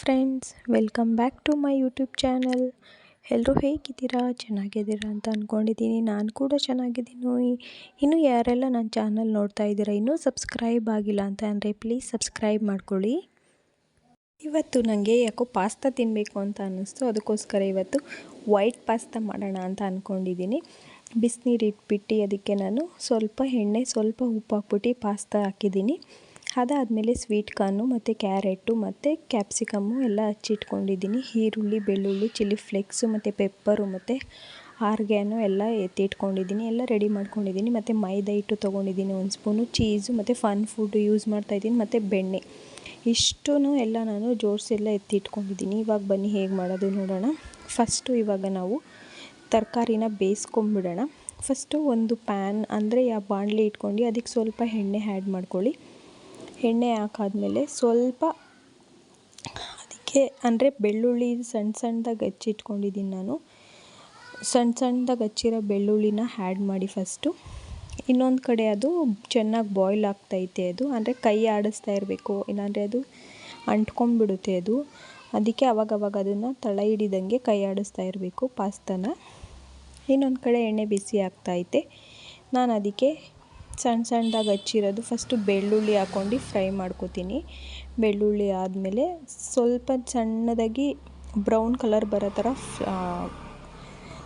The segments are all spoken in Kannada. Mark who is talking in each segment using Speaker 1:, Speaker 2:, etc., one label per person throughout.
Speaker 1: Friends, welcome back to my YouTube channel. ಎಲ್ಲರೂ ಹೇಗಿದ್ದೀರಾ? ಚೆನ್ನಾಗಿದ್ದೀರಾ ಅಂತ ಅಂದ್ಕೊಂಡಿದ್ದೀನಿ. ನಾನು ಕೂಡ ಚೆನ್ನಾಗಿದ್ದೀನಿ. ಇನ್ನು ಯಾರೆಲ್ಲ ನನ್ನ ಚಾನಲ್ ನೋಡ್ತಾ ಇದ್ದೀರಾ, ಇನ್ನೂ ಸಬ್ಸ್ಕ್ರೈಬ್ ಆಗಿಲ್ಲ ಅಂತ ಅಂದರೆ ಪ್ಲೀಸ್ ಸಬ್ಸ್ಕ್ರೈಬ್ ಮಾಡ್ಕೊಳ್ಳಿ. ಇವತ್ತು ನನಗೆ ಯಾಕೋ ಪಾಸ್ತಾ ತಿನ್ನಬೇಕು ಅಂತ ಅನ್ನಿಸ್ತು. ಅದಕ್ಕೋಸ್ಕರ ಇವತ್ತು ವೈಟ್ ಪಾಸ್ತಾ ಮಾಡೋಣ ಅಂತ ಅಂದ್ಕೊಂಡಿದ್ದೀನಿ. ಬಿಸಿನೀರು ಇಟ್ಬಿಟ್ಟು ಅದಕ್ಕೆ ನಾನು ಸ್ವಲ್ಪ ಎಣ್ಣೆ, ಸ್ವಲ್ಪ ಉಪ್ಪು ಹಾಕ್ಬಿಟ್ಟು ಪಾಸ್ತಾ ಹಾಕಿದ್ದೀನಿ. ಅದಾದಮೇಲೆ ಸ್ವೀಟ್ ಕಾರ್ನು ಮತ್ತು ಕ್ಯಾರೆಟು ಮತ್ತು ಕ್ಯಾಪ್ಸಿಕಮ್ಮು ಎಲ್ಲ ಹಚ್ಚಿಟ್ಕೊಂಡಿದ್ದೀನಿ. ಈರುಳ್ಳಿ, ಬೆಳ್ಳುಳ್ಳಿ, ಚಿಲ್ಲಿ ಫ್ಲೇಕ್ಸು ಮತ್ತು ಪೆಪ್ಪರು ಮತ್ತು ಆರ್ಗ್ಯಾನು ಎಲ್ಲ ಎತ್ತಿಟ್ಕೊಂಡಿದ್ದೀನಿ. ಎಲ್ಲ ರೆಡಿ ಮಾಡ್ಕೊಂಡಿದ್ದೀನಿ. ಮತ್ತು ಮೈದಾ ಹಿಟ್ಟು ತೊಗೊಂಡಿದ್ದೀನಿ 1 ಸ್ಪೂನು, ಚೀಸು ಮತ್ತು ಫನ್ ಫುಡ್ ಯೂಸ್ ಮಾಡ್ತಾಯಿದ್ದೀನಿ ಮತ್ತು ಬೆಣ್ಣೆ. ಇಷ್ಟೂ ಎಲ್ಲ ನಾನು ಜೋಡಿಸೆಲ್ಲ ಎತ್ತಿಟ್ಕೊಂಡಿದ್ದೀನಿ. ಇವಾಗ ಬನ್ನಿ ಹೇಗೆ ಮಾಡೋದು ನೋಡೋಣ. ಫಸ್ಟು ಇವಾಗ ನಾವು ತರಕಾರಿನ ಬೇಯಿಸ್ಕೊಂಬಿಡೋಣ. ಫಸ್ಟು ಒಂದು ಪ್ಯಾನ್ ಅಂದರೆ ಬಾಣಲಿ ಇಟ್ಕೊಂಡು ಅದಕ್ಕೆ ಸ್ವಲ್ಪ ಎಣ್ಣೆ ಆ್ಯಡ್ ಮಾಡ್ಕೊಳ್ಳಿ. ಎಣ್ಣೆ ಹಾಕಾದ್ಮೇಲೆ ಸ್ವಲ್ಪ ಅದಕ್ಕೆ ಅಂದರೆ ಬೆಳ್ಳುಳ್ಳಿ ಸಣ್ಣದಾಗಿ ಹಚ್ಚಿಟ್ಕೊಂಡಿದ್ದೀನಿ ನಾನು. ಸಣ್ಣದಾಗಿ ಹಚ್ಚಿರೋ ಬೆಳ್ಳುಳ್ಳಿನ ಆ್ಯಡ್ ಮಾಡಿ ಫಸ್ಟು. ಇನ್ನೊಂದು ಕಡೆ ಅದು ಚೆನ್ನಾಗಿ ಬಾಯ್ಲ್ ಆಗ್ತೈತೆ. ಅದು ಅಂದರೆ ಕೈ ಆಡಿಸ್ತಾ ಇರಬೇಕು, ಇಲ್ಲಾಂದರೆ ಅದು ಅಂಟ್ಕೊಂಡ್ಬಿಡುತ್ತೆ ಅದು. ಅದಕ್ಕೆ ಅವಾಗವಾಗ ಅದನ್ನು ತಳ ಹಿಡಿದಂಗೆ ಕೈ ಆಡಿಸ್ತಾ ಇರಬೇಕು ಪಾಸ್ತಾನ. ಇನ್ನೊಂದು ಕಡೆ ಎಣ್ಣೆ ಬಿಸಿ ಆಗ್ತೈತೆ. ನಾನು ಅದಕ್ಕೆ ಸಣ್ಣದಾಗಿ ಹಚ್ಚಿರೋದು ಫಸ್ಟು ಬೆಳ್ಳುಳ್ಳಿ ಹಾಕ್ಕೊಂಡು ಫ್ರೈ ಮಾಡ್ಕೊತೀನಿ. ಬೆಳ್ಳುಳ್ಳಿ ಆದಮೇಲೆ ಸ್ವಲ್ಪ ಸಣ್ಣದಾಗಿ ಬ್ರೌನ್ ಕಲರ್ ಬರೋ ಥರ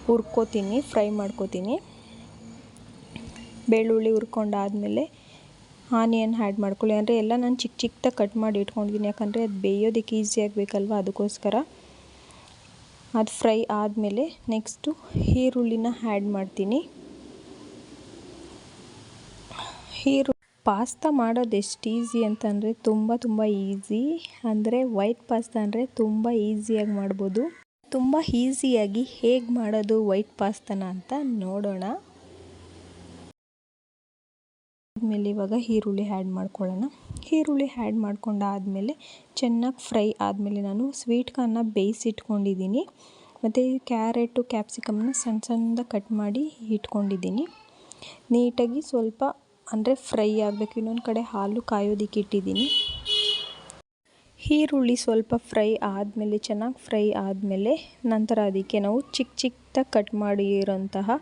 Speaker 1: ಹುರ್ಕೋತೀನಿ, ಫ್ರೈ ಮಾಡ್ಕೋತೀನಿ. ಬೆಳ್ಳುಳ್ಳಿ ಹುರ್ಕೊಂಡಾದಮೇಲೆ ಆನಿಯನ್ ಆ್ಯಡ್ ಮಾಡ್ಕೊಳ್ಳಿ. ಅಂದರೆ ಎಲ್ಲ ನಾನು ಚಿಕ್ಕದಾಗಿ ಕಟ್ ಮಾಡಿ ಇಟ್ಕೊಂಡಿದ್ದೀನಿ, ಯಾಕಂದರೆ ಅದು ಬೇಯೋದಕ್ಕೆ ಈಸಿ ಆಗಬೇಕಲ್ವ, ಅದಕ್ಕೋಸ್ಕರ. ಅದು ಫ್ರೈ ಆದಮೇಲೆ ನೆಕ್ಸ್ಟು ಈರುಳ್ಳಿನ ಆ್ಯಡ್ ಮಾಡ್ತೀನಿ. ಪಾಸ್ತಾ ಮಾಡೋದು ಎಷ್ಟು ಈಸಿ ಅಂತಂದರೆ ತುಂಬ ಈಸಿ. ಅಂದರೆ ವೈಟ್ ಪಾಸ್ತಾ ಅಂದರೆ ತುಂಬ ಈಸಿಯಾಗಿ ಮಾಡ್ಬೋದು. ತುಂಬ ಈಸಿಯಾಗಿ ಹೇಗೆ ಮಾಡೋದು ವೈಟ್ ಪಾಸ್ತಾನ ಅಂತ ನೋಡೋಣ. ಆದಮೇಲೆ ಇವಾಗ ಈರುಳ್ಳಿ ಆ್ಯಡ್ ಮಾಡ್ಕೊಳ್ಳೋಣ. ಈರುಳ್ಳಿ ಆ್ಯಡ್ ಮಾಡ್ಕೊಂಡಾದಮೇಲೆ ಚೆನ್ನಾಗಿ ಫ್ರೈ ಆದಮೇಲೆ ನಾನು ಸ್ವೀಟ್ ಕಾರ್ನ ಬೇಯಿಸಿಟ್ಕೊಂಡಿದ್ದೀನಿ. ಮತ್ತು ಕ್ಯಾರೆಟು, ಕ್ಯಾಪ್ಸಿಕಮ್ನ ಸಣ್ಣದಾಗಿ ಕಟ್ ಮಾಡಿ ಇಟ್ಕೊಂಡಿದ್ದೀನಿ. ನೀಟಾಗಿ ಸ್ವಲ್ಪ ಅಂದರೆ ಫ್ರೈ ಆಗಬೇಕು. ಇನ್ನೊಂದು ಕಡೆ ಹಾಲು ಕಾಯೋದಕ್ಕೆ ಇಟ್ಟಿದ್ದೀನಿ. ಈರುಳ್ಳಿ ಸ್ವಲ್ಪ ಫ್ರೈ ಆದಮೇಲೆ, ಚೆನ್ನಾಗಿ ಫ್ರೈ ಆದಮೇಲೆ ನಂತರ ಅದಕ್ಕೆ ನಾವು ಚಿಕ್ಕದಾಗಿ ಕಟ್ ಮಾಡಿರೋಂತಹ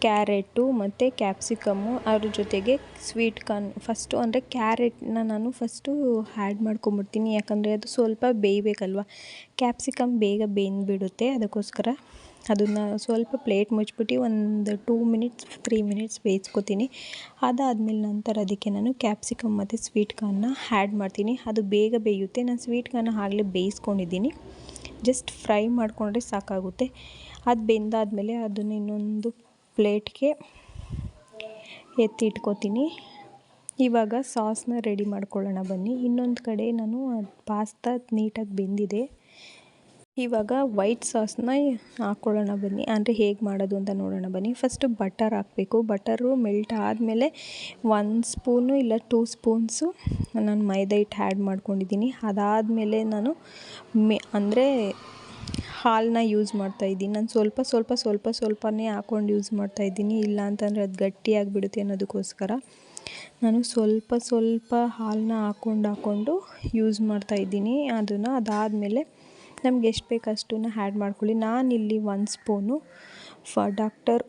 Speaker 1: ಕ್ಯಾರೆಟು ಮತ್ತು ಕ್ಯಾಪ್ಸಿಕಮ್ಮು, ಅದ್ರ ಜೊತೆಗೆ ಸ್ವೀಟ್ ಕಾರ್ನ್ ಫಸ್ಟು ಅಂದರೆ ಕ್ಯಾರೆಟ್ನ ನಾನು ಫಸ್ಟು ಆ್ಯಡ್ ಮಾಡ್ಕೊಂಬಿಡ್ತೀನಿ. ಯಾಕಂದರೆ ಅದು ಸ್ವಲ್ಪ ಬೇಯಬೇಕಲ್ವ. ಕ್ಯಾಪ್ಸಿಕಮ್ ಬೇಗ ಬೆಂದ್ಬಿಡುತ್ತೆ, ಅದಕ್ಕೋಸ್ಕರ ಅದನ್ನು ಸ್ವಲ್ಪ ಪ್ಲೇಟ್ ಮುಚ್ಚಿಬಿಟ್ಟು ಒಂದು 2 ಮಿನಿಟ್ಸ್ 3 ಮಿನಿಟ್ಸ್ ಬೇಯಿಸ್ಕೊತೀನಿ. ಅದಾದಮೇಲೆ ನಂತರ ಅದಕ್ಕೆ ನಾನು ಕ್ಯಾಪ್ಸಿಕಮ್ ಮತ್ತು ಸ್ವೀಟ್ ಕಾರ್ನ ಆ್ಯಡ್ ಮಾಡ್ತೀನಿ. ಅದು ಬೇಗ ಬೇಯುತ್ತೆ. ನಾನು ಸ್ವೀಟ್ ಕಾರ್ನ ಆಗಲೇ ಬೇಯಿಸ್ಕೊಂಡಿದ್ದೀನಿ. ಜಸ್ಟ್ ಫ್ರೈ ಮಾಡಿಕೊಂಡ್ರೆ ಸಾಕಾಗುತ್ತೆ. ಅದು ಬೆಂದಾದಮೇಲೆ ಅದನ್ನು ಇನ್ನೊಂದು ಪ್ಲೇಟ್ಗೆ ಎತ್ತಿಟ್ಕೊತೀನಿ. ಇವಾಗ ಸಾಸ್ನ ರೆಡಿ ಮಾಡ್ಕೊಳ್ಳೋಣ ಬನ್ನಿ. ಇನ್ನೊಂದು ಕಡೆ ನಾನು ಪಾಸ್ತಾ ನೀಟಾಗಿ ಬೆಂದಿದೆ. ಇವಾಗ ವೈಟ್ ಸಾಸ್ನ ಹಾಕ್ಕೊಳ್ಳೋಣ ಬನ್ನಿ. ಅಂದರೆ ಹೇಗೆ ಮಾಡೋದು ಅಂತ ನೋಡೋಣ ಬನ್ನಿ. ಫಸ್ಟು ಬಟರ್ ಹಾಕಬೇಕು. ಬಟರು ಮೆಲ್ಟ್ ಆದಮೇಲೆ 1 ಸ್ಪೂನು ಇಲ್ಲ 2 ಸ್ಪೂನ್ಸು ನಾನು ಮೈದಾ ಹಿಟ್ಟು ಆ್ಯಡ್ ಮಾಡ್ಕೊಂಡಿದ್ದೀನಿ. ಅದಾದಮೇಲೆ ನಾನು ಅಂದರೆ ಹಾಲನ್ನ ಯೂಸ್ ಮಾಡ್ತಾಯಿದ್ದೀನಿ. ನಾನು ಸ್ವಲ್ಪನೇ ಹಾಕ್ಕೊಂಡು ಯೂಸ್ ಮಾಡ್ತಾಯಿದ್ದೀನಿ. ಇಲ್ಲ ಅಂತಂದರೆ ಅದು ಗಟ್ಟಿಯಾಗಿಬಿಡುತ್ತೆ ಅನ್ನೋದಕ್ಕೋಸ್ಕರ ನಾನು ಸ್ವಲ್ಪ ಹಾಲನ್ನ ಹಾಕ್ಕೊಂಡು ಯೂಸ್ ಮಾಡ್ತಾಯಿದ್ದೀನಿ ಅದನ್ನು. ಅದಾದಮೇಲೆ ನಮ್ಗೆ ಎಷ್ಟು ಬೇಕು ಅಷ್ಟನ್ನು ಆ್ಯಡ್ ಮಾಡ್ಕೊಳ್ಳಿ. ನಾನಿಲ್ಲಿ 1 ಸ್ಪೂನು ಡಾಕ್ಟರ್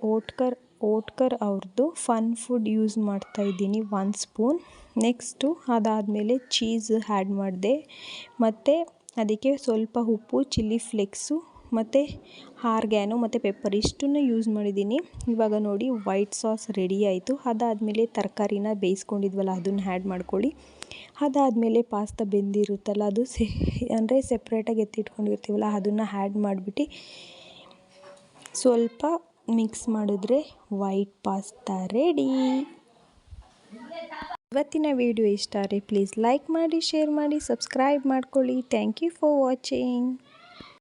Speaker 1: ಓಟ್ಕರ್ ಅವ್ರದ್ದು ಫನ್ ಫುಡ್ ಯೂಸ್ ಮಾಡ್ತಾಯಿದ್ದೀನಿ, 1 ಸ್ಪೂನ್. ನೆಕ್ಸ್ಟು ಅದಾದಮೇಲೆ ಚೀಸ್ ಆ್ಯಡ್ ಮಾಡಿದೆ. ಮತ್ತು ಅದಕ್ಕೆ ಸ್ವಲ್ಪ ಉಪ್ಪು, ಚಿಲ್ಲಿ ಫ್ಲೇಕ್ಸು ಮತ್ತು ಆರ್ಗ್ಯಾನು ಮತ್ತು ಪೆಪ್ಪರ್ ಇಷ್ಟನ್ನು ಯೂಸ್ ಮಾಡಿದ್ದೀನಿ. ಇವಾಗ ನೋಡಿ ವೈಟ್ ಸಾಸ್ ರೆಡಿ ಆಯಿತು. ಅದಾದಮೇಲೆ ತರಕಾರಿನ ಬೇಯಿಸ್ಕೊಂಡಿದ್ವಲ್ಲ ಅದನ್ನು ಆ್ಯಡ್ ಮಾಡ್ಕೊಳ್ಳಿ. ಅದಾದಮೇಲೆ ಪಾಸ್ತಾ ಬೆಂದಿರುತ್ತಲ್ಲ ಅದು ಅಂದರೆ ಸೆಪ್ರೇಟಾಗಿ ಎತ್ತಿಟ್ಕೊಂಡಿರ್ತೀವಲ್ಲ ಅದನ್ನು ಆ್ಯಡ್ ಮಾಡಿಬಿಟ್ಟು ಸ್ವಲ್ಪ ಮಿಕ್ಸ್ ಮಾಡಿದ್ರೆ ವೈಟ್ ಪಾಸ್ತಾ ರೆಡಿ. ಇವತ್ತಿನ ವಿಡಿಯೋ ಇಷ್ಟ ಆದರೆ ಪ್ಲೀಸ್ ಲೈಕ್ ಮಾಡಿ, ಶೇರ್ ಮಾಡಿ, ಸಬ್ಸ್ಕ್ರೈಬ್ ಮಾಡ್ಕೊಳ್ಳಿ. Thank you for watching.